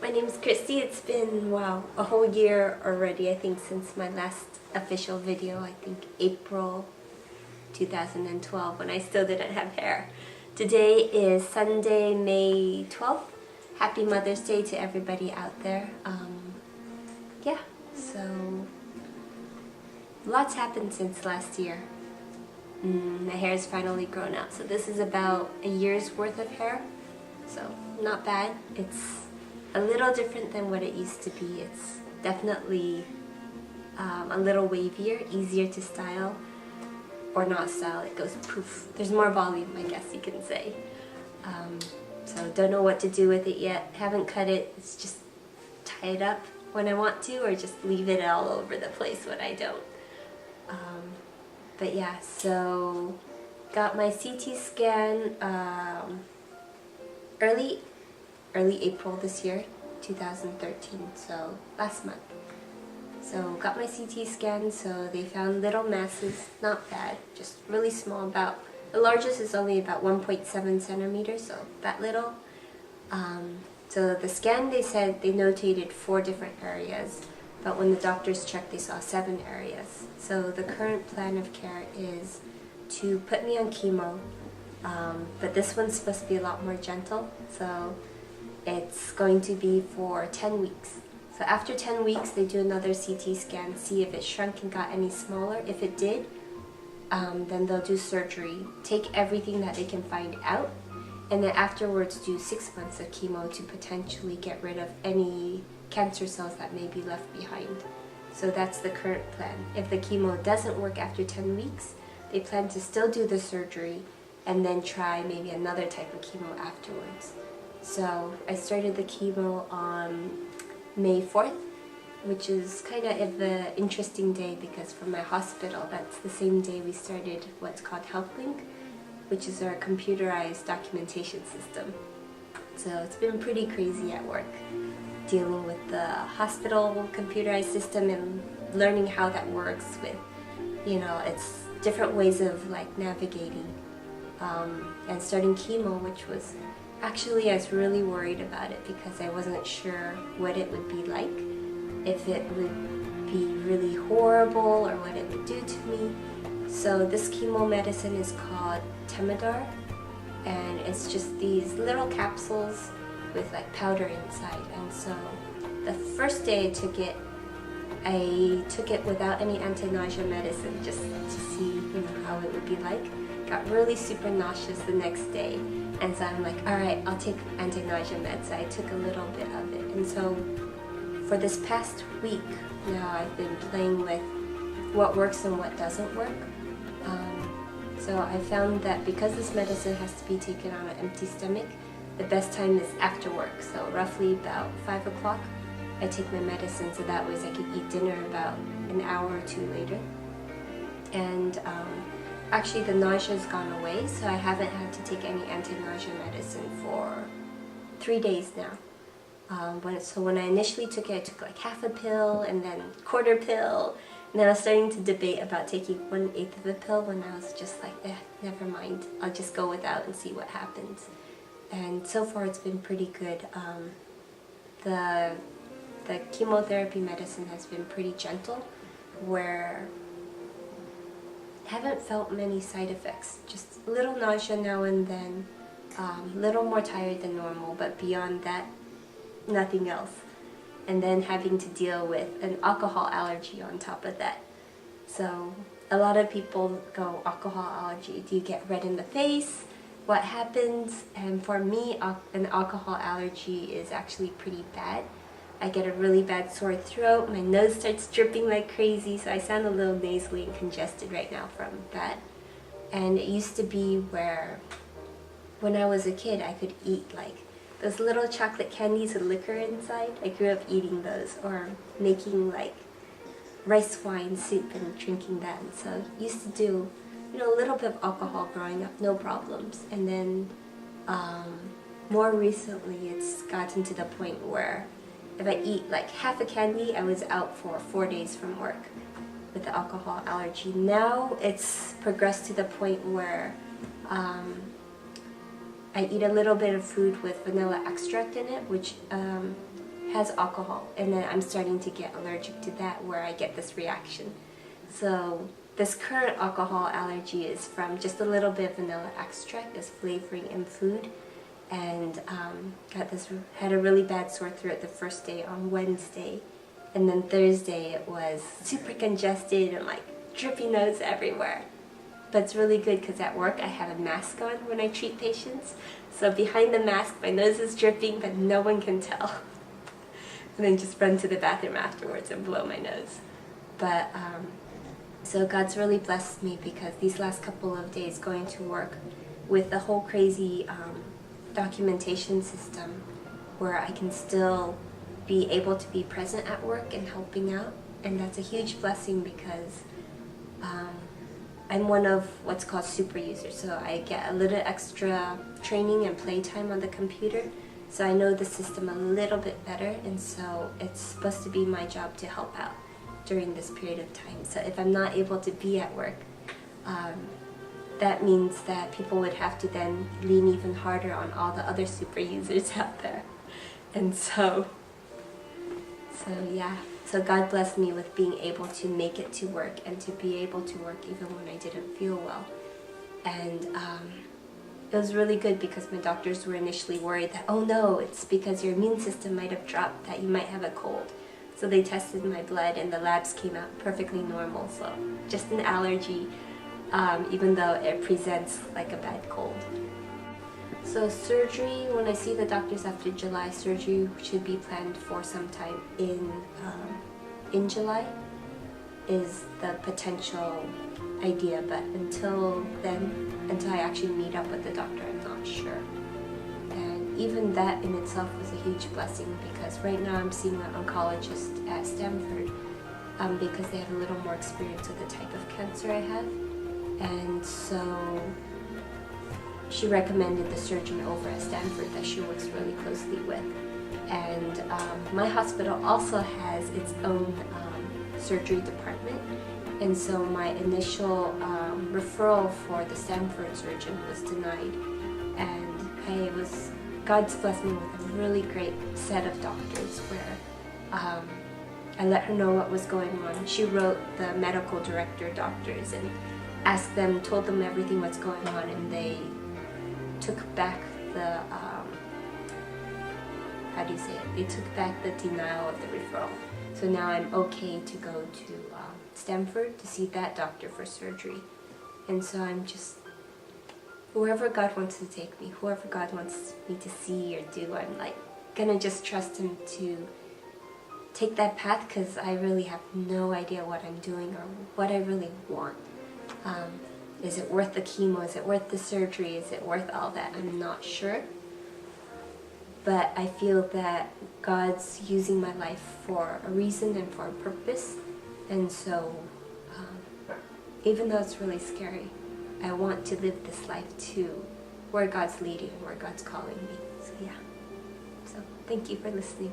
my name is Kristy. It's been, wow, a whole year already, I think, since my last official video, I think April 2012, when I still didn't have hair. Today is Sunday, May 12th. Happy Mother's Day to everybody out there. Yeah, so lots happened since last year. My hair is finally grown out, so this is about a year's worth of hair, so not bad. It's a little different than what it used to be. It's definitely a little wavier, easier to style, or not style. It goes poof. There's more volume, I guess you can say. So don't know what to do with it yet. Haven't cut it. It's just tie it up when I want to, or just leave it all over the place when I don't. But yeah, so got my CT scan early April this year, 2013, so last month. So got my CT scan, so they found little masses, not bad, just really small, the largest is only about 1.7 centimeters, so that little. So the scan, they said they notated 4 different areas, but when the doctors checked, they saw 7 areas. So the current plan of care is to put me on chemo, but this one's supposed to be a lot more gentle, so it's going to be for 10 weeks. So after 10 weeks, they do another CT scan, see if it shrunk and got any smaller. If it did, then they'll do surgery, take everything that they can find out, and then afterwards do 6 months of chemo to potentially get rid of any cancer cells that may be left behind. So that's the current plan. If the chemo doesn't work after 10 weeks, they plan to still do the surgery and then try maybe another type of chemo afterwards. So I started the chemo on May 4th, which is kind of an interesting day because for my hospital, that's the same day we started what's called HealthLink, which is our computerized documentation system. So it's been pretty crazy at work, dealing with the hospital computerized system and learning how that works with, it's different ways of like navigating, and starting chemo, which was actually, I was really worried about it because I wasn't sure what it would be like, if it would be really horrible or what it would do to me. So this chemo medicine is called Temodar, and it's just these little capsules with like powder inside. And so the first day I took it without any anti-nausea medicine, just to see how it would be like. Got really super nauseous the next day, and so I'm like, alright, I'll take anti-nausea meds. So I took a little bit of it, and so for this past week now I've been playing with what works and what doesn't work. So I found that because this medicine has to be taken on an empty stomach, the best time is after work, so roughly about 5 o'clock I take my medicine, so that way I can eat dinner about an hour or 2 later. And actually the nausea's gone away, so I haven't had to take any anti-nausea medicine for 3 days now. So when I initially took it, I took like half a pill and then quarter pill, and then I was starting to debate about taking 1/8 of a pill when I was just like, never mind, I'll just go without and see what happens. And so far it's been pretty good. The chemotherapy medicine has been pretty gentle, where I haven't felt many side effects, just a little nausea now and then, a little more tired than normal, but beyond that, nothing else. And then having to deal with an alcohol allergy on top of that. So a lot of people go, alcohol allergy, do you get red in the face? What happens? And for me, an alcohol allergy is actually pretty bad. I get a really bad sore throat, my nose starts dripping like crazy, so I sound a little nasally and congested right now from that. And it used to be where, when I was a kid, I could eat like those little chocolate candies with liquor inside. I grew up eating those, or making like rice wine soup and drinking that. And so I used to do, a little bit of alcohol growing up, no problems. And then more recently, it's gotten to the point where if I eat like half a candy, I was out for 4 days from work with the alcohol allergy. Now it's progressed to the point where I eat a little bit of food with vanilla extract in it, which has alcohol, and then I'm starting to get allergic to that where I get this reaction. So this current alcohol allergy is from just a little bit of vanilla extract as flavoring in food, and had a really bad sore throat the first day on Wednesday, and then Thursday it was super congested and like drippy nose everywhere. But it's really good because at work I have a mask on when I treat patients, so behind the mask my nose is dripping but no one can tell. And then just run to the bathroom afterwards and blow my nose. But so God's really blessed me because these last couple of days going to work with the whole crazy documentation system where I can still be able to be present at work and helping out, and that's a huge blessing because I'm one of what's called super users, so I get a little extra training and playtime on the computer, so I know the system a little bit better, and so it's supposed to be my job to help out during this period of time. So if I'm not able to be at work, that means that people would have to then lean even harder on all the other super users out there. And so yeah, so God blessed me with being able to make it to work and to be able to work even when I didn't feel well. And it was really good because my doctors were initially worried that, oh no, it's because your immune system might have dropped, that you might have a cold. So they tested my blood and the labs came out perfectly normal, so just an allergy, even though it presents like a bad cold. So surgery, when I see the doctors after July, surgery should be planned for sometime in July is the potential idea, but until then, until I actually meet up with the doctor, I'm not sure. And even that in itself was a huge blessing because right now I'm seeing an oncologist at Stanford because they have a little more experience with the type of cancer I have. And so she recommended the surgeon over at Stanford that she works really closely with. And my hospital also has its own surgery department. And so my initial referral for the Stanford surgeon was denied. And God's blessed me with a really great set of doctors where I let her know what was going on. She wrote the medical director doctors and told them everything what's going on, and they took back the, They took back the denial of the referral. So now I'm okay to go to Stanford to see that doctor for surgery. And so I'm just, wherever God wants to take me, whoever God wants me to see or do, I'm like gonna just trust Him to take that path because I really have no idea what I'm doing or what I really want. Is it worth the chemo? Is it worth the surgery? Is it worth all that? I'm not sure. But I feel that God's using my life for a reason and for a purpose. And so, even though it's really scary, I want to live this life too, where God's leading and where God's calling me. So yeah. So thank you for listening.